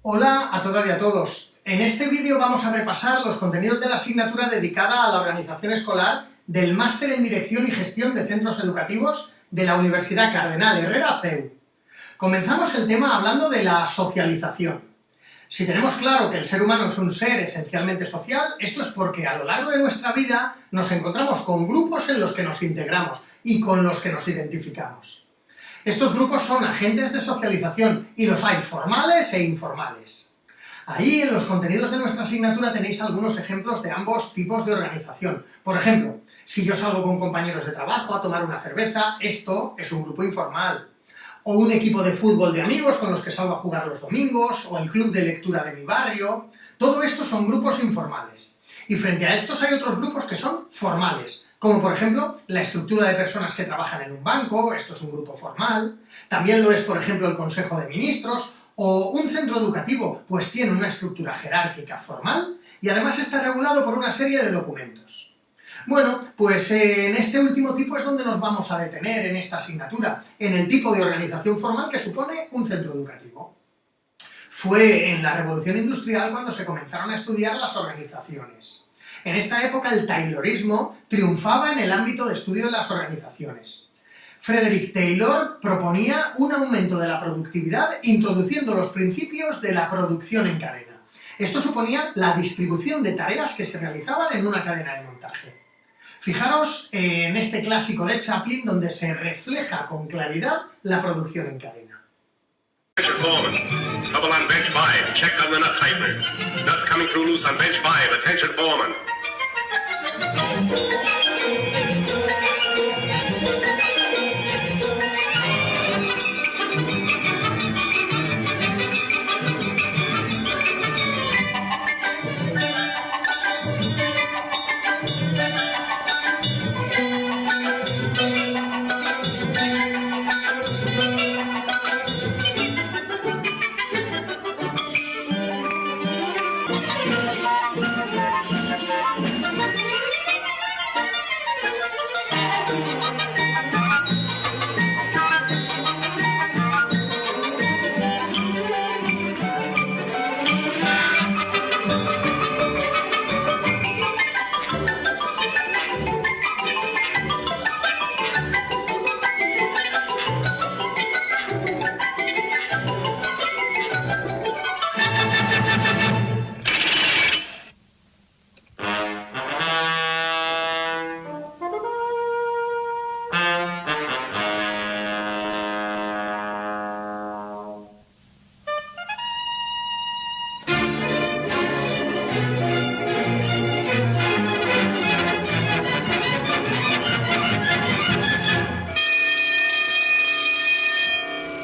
Hola a todas y a todos. En este vídeo vamos a repasar los contenidos de la asignatura dedicada a la organización escolar del Máster en Dirección y Gestión de Centros Educativos de la Universidad Cardenal Herrera, CEU. Comenzamos el tema hablando de la socialización. Si tenemos claro que el ser humano es un ser esencialmente social, esto es porque a lo largo de nuestra vida nos encontramos con grupos en los que nos integramos y con los que nos identificamos. Estos grupos son agentes de socialización y los hay formales e informales. Ahí en los contenidos de nuestra asignatura tenéis algunos ejemplos de ambos tipos de organización. Por ejemplo, si yo salgo con compañeros de trabajo a tomar una cerveza, esto es un grupo informal. O un equipo de fútbol de amigos con los que salgo a jugar los domingos, o el club de lectura de mi barrio. Todo esto son grupos informales. Y frente a estos hay otros grupos que son formales, como por ejemplo la estructura de personas que trabajan en un banco, esto es un grupo formal. También lo es, por ejemplo, el Consejo de Ministros, o un centro educativo, pues tiene una estructura jerárquica formal y además está regulado por una serie de documentos. Bueno, pues en este último tipo es donde nos vamos a detener en esta asignatura, en el tipo de organización formal que supone un centro educativo. Fue en la Revolución Industrial cuando se comenzaron a estudiar las organizaciones. En esta época el taylorismo triunfaba en el ámbito de estudio de las organizaciones. Frederick Taylor proponía un aumento de la productividad introduciendo los principios de la producción en cadena. Esto suponía la distribución de tareas que se realizaban en una cadena de montaje. Fijaros en este clásico de Chaplin donde se refleja con claridad la producción en cadena. Attention foreman. Trouble on bench 5. Check on the nut tightener. Nuts coming through loose on bench 5. Attention foreman.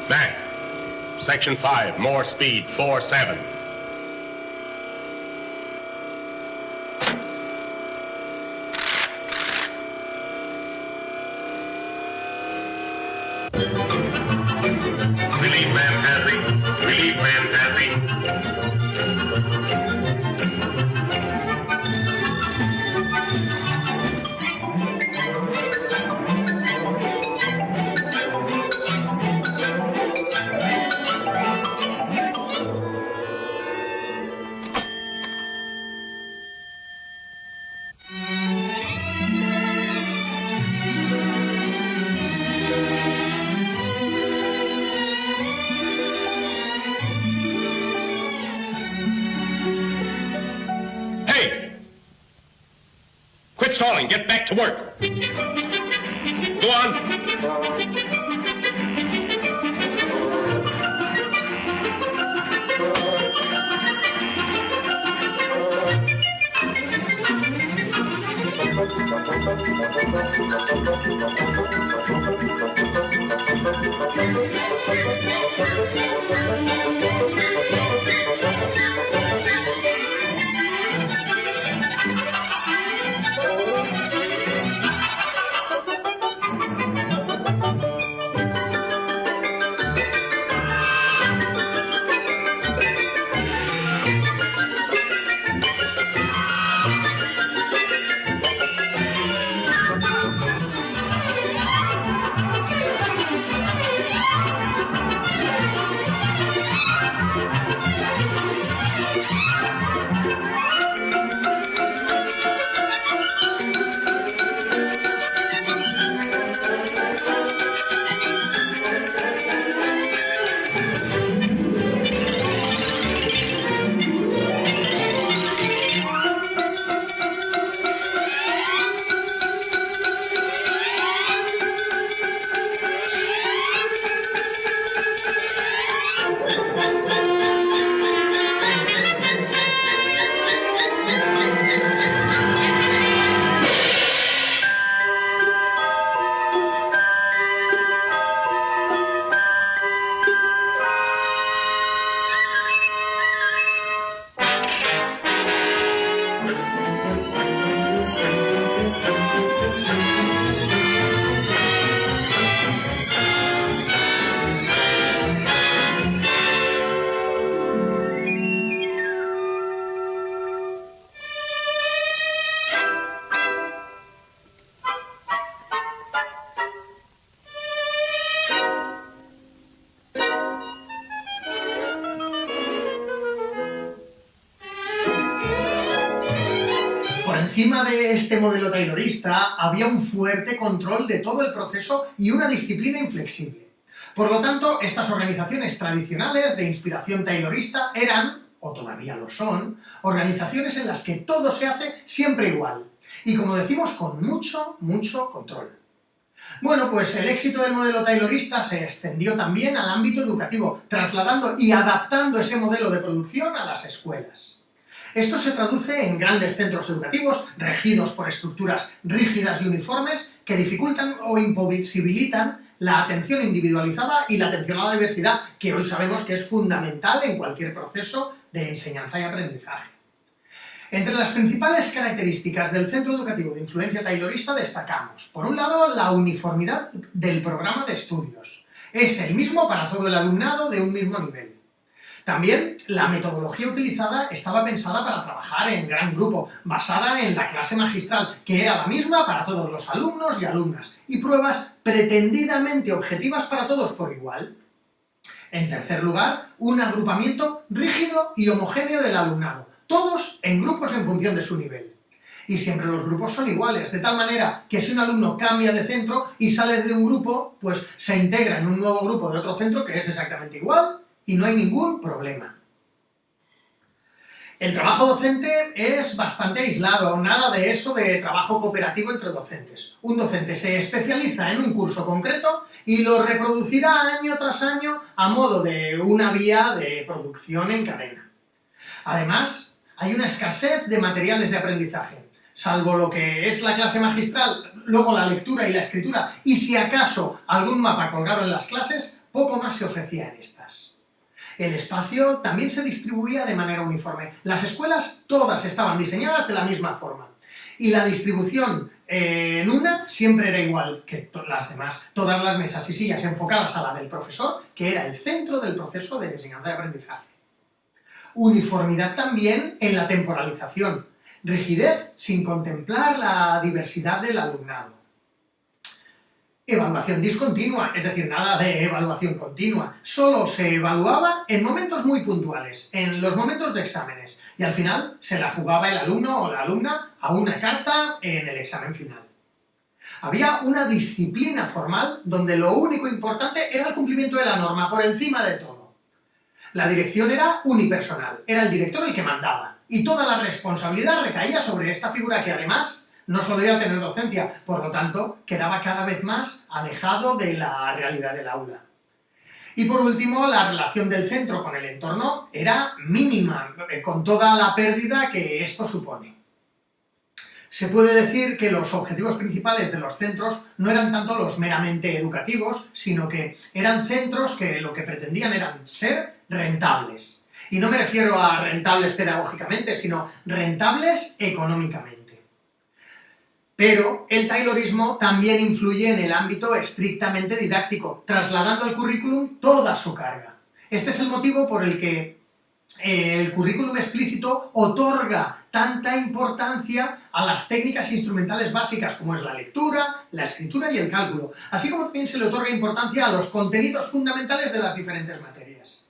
Back. Section 5, more speed, 4-7. Relief man passing. Relief man passing. Hey! Quit stalling. Get back to work. Go on. encima de este modelo taylorista había un fuerte control de todo el proceso y una disciplina inflexible. Por lo tanto, estas organizaciones tradicionales de inspiración taylorista eran, o todavía lo son, organizaciones en las que todo se hace siempre igual. Y como decimos, con mucho control. Bueno, pues el éxito del modelo taylorista se extendió también al ámbito educativo, trasladando y adaptando ese modelo de producción a las escuelas. Esto se traduce en grandes centros educativos regidos por estructuras rígidas y uniformes que dificultan o imposibilitan la atención individualizada y la atención a la diversidad, que hoy sabemos que es fundamental en cualquier proceso de enseñanza y aprendizaje. Entre las principales características del centro educativo de influencia taylorista destacamos, por un lado, la uniformidad del programa de estudios. Es el mismo para todo el alumnado de un mismo nivel. También, la metodología utilizada estaba pensada para trabajar en gran grupo, basada en la clase magistral, que era la misma para todos los alumnos y alumnas, y pruebas pretendidamente objetivas para todos por igual. En tercer lugar, un agrupamiento rígido y homogéneo del alumnado, todos en grupos en función de su nivel. Y siempre los grupos son iguales, de tal manera que si un alumno cambia de centro y sale de un grupo, pues se integra en un nuevo grupo de otro centro que es exactamente igual y no hay ningún problema. El trabajo docente es bastante aislado, nada de eso de trabajo cooperativo entre docentes. Un docente se especializa en un curso concreto y lo reproducirá año tras año a modo de una vía de producción en cadena. Además, hay una escasez de materiales de aprendizaje, salvo lo que es la clase magistral, luego la lectura y la escritura, y si acaso algún mapa colgado en las clases, poco más se ofrecía en estas. El espacio también se distribuía de manera uniforme. Las escuelas todas estaban diseñadas de la misma forma, y la distribución en una siempre era igual que las demás. Todas las mesas y sillas enfocadas a la del profesor, que era el centro del proceso de enseñanza y aprendizaje. Uniformidad también en la temporalización, rigidez sin contemplar la diversidad del alumnado. Evaluación discontinua, es decir, nada de evaluación continua, solo se evaluaba en momentos muy puntuales, en los momentos de exámenes, y al final se la jugaba el alumno o la alumna a una carta en el examen final. Había una disciplina formal donde lo único importante era el cumplimiento de la norma, por encima de todo. La dirección era unipersonal, era el director el que mandaba, y toda la responsabilidad recaía sobre esta figura que además no solía tener docencia, por lo tanto quedaba cada vez más alejado de la realidad del aula. Y por último, la relación del centro con el entorno era mínima, con toda la pérdida que esto supone. Se puede decir que los objetivos principales de los centros no eran tanto los meramente educativos, sino que eran centros que lo que pretendían eran ser rentables. Y no me refiero a rentables pedagógicamente, sino rentables económicamente. Pero el taylorismo también influye en el ámbito estrictamente didáctico, trasladando al currículum toda su carga. Este es el motivo por el que el currículum explícito otorga tanta importancia a las técnicas instrumentales básicas como es la lectura, la escritura y el cálculo, así como también se le otorga importancia a los contenidos fundamentales de las diferentes materias.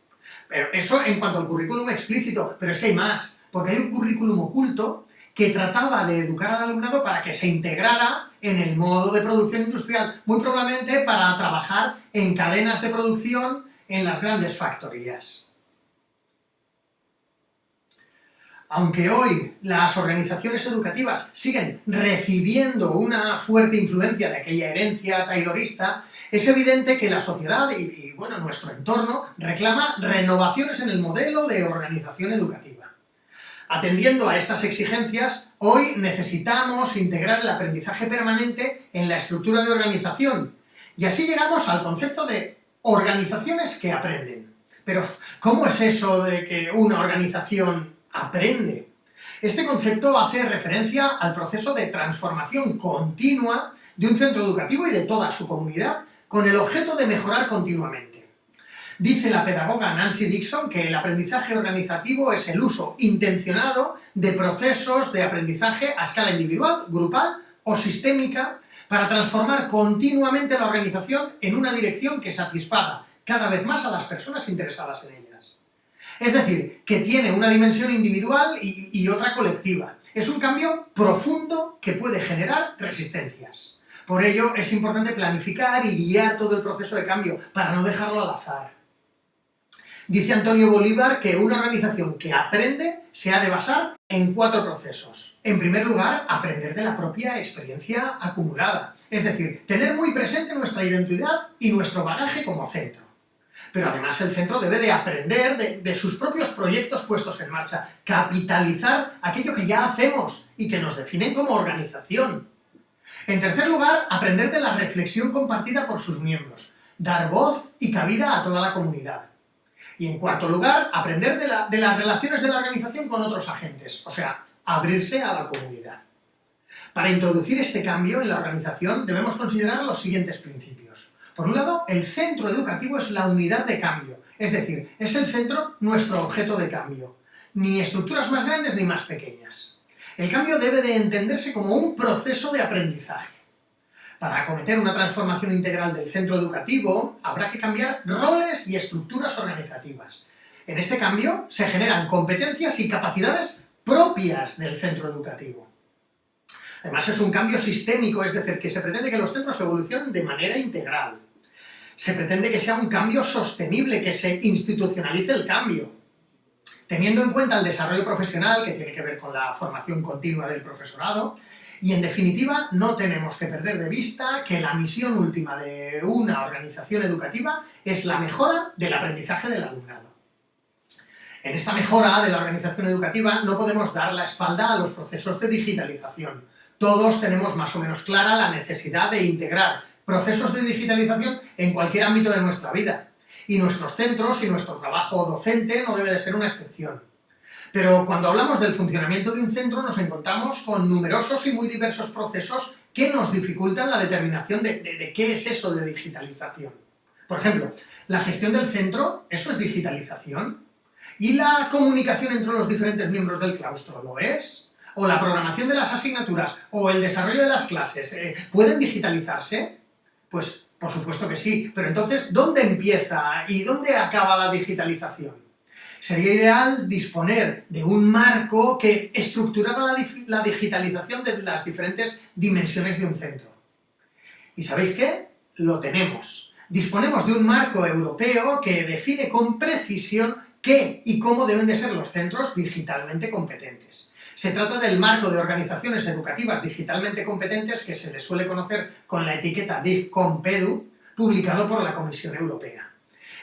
Pero eso en cuanto al currículum explícito, pero es que hay más, porque hay un currículum oculto que trataba de educar al alumnado para que se integrara en el modo de producción industrial, muy probablemente para trabajar en cadenas de producción en las grandes factorías. Aunque hoy las organizaciones educativas siguen recibiendo una fuerte influencia de aquella herencia taylorista, es evidente que la sociedad y bueno, nuestro entorno reclama renovaciones en el modelo de organización educativa. Atendiendo a estas exigencias, hoy necesitamos integrar el aprendizaje permanente en la estructura de organización, y así llegamos al concepto de organizaciones que aprenden. Pero, ¿cómo es eso de que una organización aprende? Este concepto hace referencia al proceso de transformación continua de un centro educativo y de toda su comunidad con el objeto de mejorar continuamente. Dice la pedagoga Nancy Dixon que el aprendizaje organizativo es el uso intencionado de procesos de aprendizaje a escala individual, grupal o sistémica para transformar continuamente la organización en una dirección que satisfaga cada vez más a las personas interesadas en ellas. Es decir, que tiene una dimensión individual y otra colectiva, Es un cambio profundo que puede generar resistencias. Por ello, es importante planificar y guiar todo el proceso de cambio para no dejarlo al azar. Dice Antonio Bolívar que una organización que aprende se ha de basar en 4 procesos. En primer lugar, aprender de la propia experiencia acumulada. Es decir, tener muy presente nuestra identidad y nuestro bagaje como centro. Pero además el centro debe de aprender de sus propios proyectos puestos en marcha, capitalizar aquello que ya hacemos y que nos definen como organización. En tercer lugar, aprender de la reflexión compartida por sus miembros, dar voz y cabida a toda la comunidad. Y en cuarto lugar, aprender de las relaciones de la organización con otros agentes, o sea, abrirse a la comunidad. Para introducir este cambio en la organización debemos considerar los siguientes principios. Por un lado, el centro educativo es la unidad de cambio, es decir, es el centro nuestro objeto de cambio, ni estructuras más grandes ni más pequeñas. El cambio debe de entenderse como un proceso de aprendizaje. Para acometer una transformación integral del centro educativo, habrá que cambiar roles y estructuras organizativas. En este cambio se generan competencias y capacidades propias del centro educativo. Además, es un cambio sistémico, es decir, que se pretende que los centros evolucionen de manera integral. Se pretende que sea un cambio sostenible, que se institucionalice el cambio, teniendo en cuenta el desarrollo profesional, que tiene que ver con la formación continua del profesorado. Y en definitiva, no tenemos que perder de vista que la misión última de una organización educativa es la mejora del aprendizaje del alumnado. En esta mejora de la organización educativa no podemos dar la espalda a los procesos de digitalización. Todos tenemos más o menos clara la necesidad de integrar procesos de digitalización en cualquier ámbito de nuestra vida. Y nuestros centros y nuestro trabajo docente no debe de ser una excepción. Pero cuando hablamos del funcionamiento de un centro nos encontramos con numerosos y muy diversos procesos que nos dificultan la determinación de qué es eso de digitalización. Por ejemplo, la gestión del centro, ¿eso es digitalización? ¿Y la comunicación entre los diferentes miembros del claustro, lo es? ¿O la programación de las asignaturas o el desarrollo de las clases, pueden digitalizarse? Pues por supuesto que sí, pero entonces, ¿dónde empieza y dónde acaba la digitalización? Sería ideal disponer de un marco que estructurara la digitalización de las diferentes dimensiones de un centro. ¿Y sabéis qué? Lo tenemos. Disponemos de un marco europeo que define con precisión qué y cómo deben de ser los centros digitalmente competentes. Se trata del marco de organizaciones educativas digitalmente competentes que se les suele conocer con la etiqueta DIGCOMPEDU, publicado por la Comisión Europea.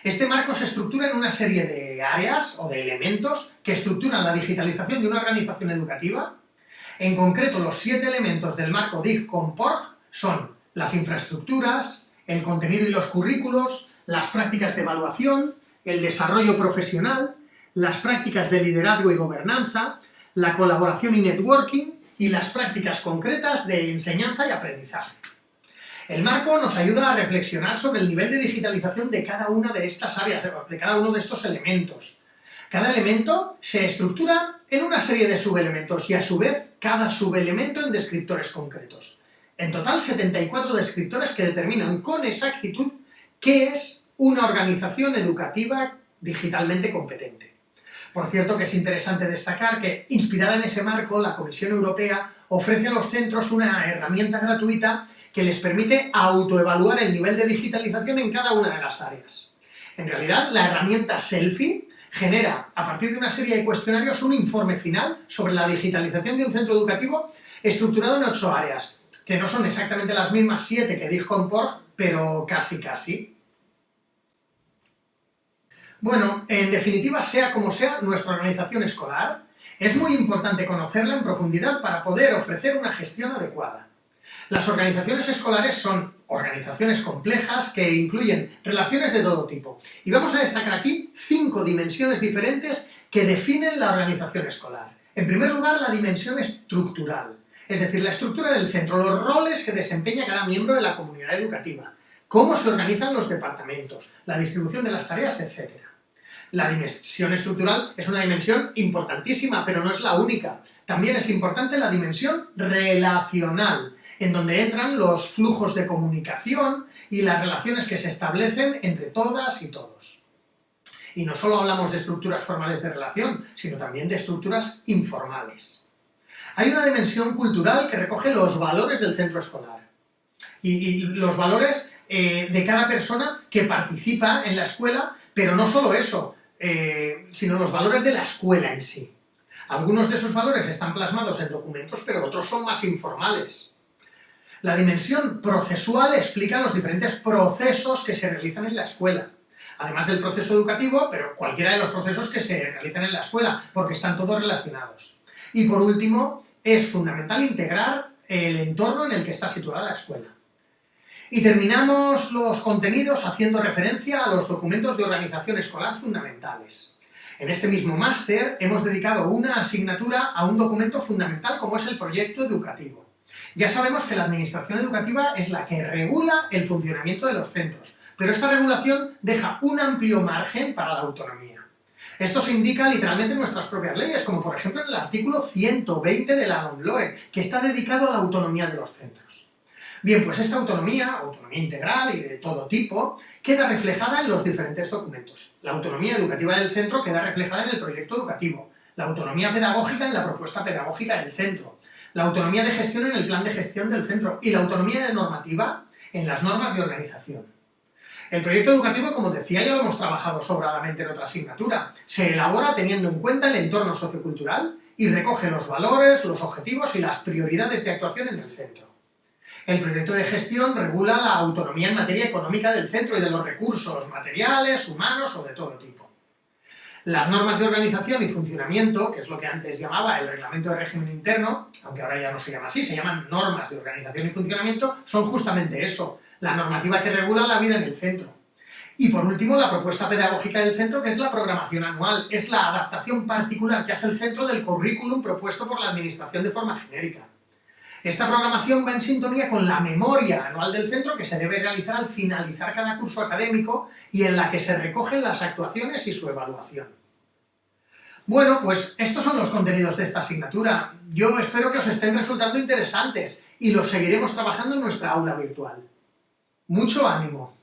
Este marco se estructura en una serie de áreas o de elementos que estructuran la digitalización de una organización educativa. En concreto, los 7 elementos del marco DIGCOMPORG son las infraestructuras, el contenido y los currículos, las prácticas de evaluación, el desarrollo profesional, las prácticas de liderazgo y gobernanza, la colaboración y networking y las prácticas concretas de enseñanza y aprendizaje. El marco nos ayuda a reflexionar sobre el nivel de digitalización de cada una de estas áreas, de cada uno de estos elementos. Cada elemento se estructura en una serie de subelementos y a su vez cada subelemento en descriptores concretos. En total 74 descriptores que determinan con exactitud qué es una organización educativa digitalmente competente. Por cierto que es interesante destacar que, inspirada en ese marco, la Comisión Europea ofrece a los centros una herramienta gratuita que les permite autoevaluar el nivel de digitalización en cada una de las áreas. En realidad, la herramienta Selfie genera, a partir de una serie de cuestionarios, un informe final sobre la digitalización de un centro educativo estructurado en 8 áreas, que no son exactamente las mismas 7 que DIGCOMPORG, pero casi. Bueno, en definitiva, sea como sea nuestra organización escolar, es muy importante conocerla en profundidad para poder ofrecer una gestión adecuada. Las organizaciones escolares son organizaciones complejas que incluyen relaciones de todo tipo. Y vamos a destacar aquí 5 dimensiones diferentes que definen la organización escolar. En primer lugar, la dimensión estructural, es decir, la estructura del centro, los roles que desempeña cada miembro de la comunidad educativa, cómo se organizan los departamentos, la distribución de las tareas, etc. La dimensión estructural es una dimensión importantísima, pero no es la única. También es importante la dimensión relacional, en donde entran los flujos de comunicación y las relaciones que se establecen entre todas y todos. Y no solo hablamos de estructuras formales de relación, sino también de estructuras informales. Hay una dimensión cultural que recoge los valores del centro escolar y los valores de cada persona que participa en la escuela, pero no solo eso, sino los valores de la escuela en sí. Algunos de esos valores están plasmados en documentos, pero otros son más informales. La dimensión procesual explica los diferentes procesos que se realizan en la escuela. Además del proceso educativo, pero cualquiera de los procesos que se realizan en la escuela, porque están todos relacionados. Y por último, es fundamental integrar el entorno en el que está situada la escuela. Y terminamos los contenidos haciendo referencia a los documentos de organización escolar fundamentales. En este mismo máster hemos dedicado una asignatura a un documento fundamental como es el proyecto educativo. Ya sabemos que la administración educativa es la que regula el funcionamiento de los centros, pero esta regulación deja un amplio margen para la autonomía. Esto se indica literalmente en nuestras propias leyes, como por ejemplo en el artículo 120 de la LOMLOE, que está dedicado a la autonomía de los centros. Bien, pues esta autonomía integral y de todo tipo, queda reflejada en los diferentes documentos. La autonomía educativa del centro queda reflejada en el proyecto educativo, la autonomía pedagógica en la propuesta pedagógica del centro, la autonomía de gestión en el plan de gestión del centro y la autonomía de normativa en las normas de organización. El proyecto educativo, como decía, ya lo hemos trabajado sobradamente en otra asignatura. Se elabora teniendo en cuenta el entorno sociocultural y recoge los valores, los objetivos y las prioridades de actuación en el centro. El proyecto de gestión regula la autonomía en materia económica del centro y de los recursos materiales, humanos o de todo tipo. Las normas de organización y funcionamiento, que es lo que antes llamaba el reglamento de régimen interno, aunque ahora ya no se llama así, se llaman normas de organización y funcionamiento, son justamente eso, la normativa que regula la vida en el centro. Y por último, la propuesta pedagógica del centro, que es la programación anual, es la adaptación particular que hace el centro del currículum propuesto por la administración de forma genérica. Esta programación va en sintonía con la memoria anual del centro que se debe realizar al finalizar cada curso académico y en la que se recogen las actuaciones y su evaluación. Bueno, pues estos son los contenidos de esta asignatura. Yo espero que os estén resultando interesantes y los seguiremos trabajando en nuestra aula virtual. ¡Mucho ánimo!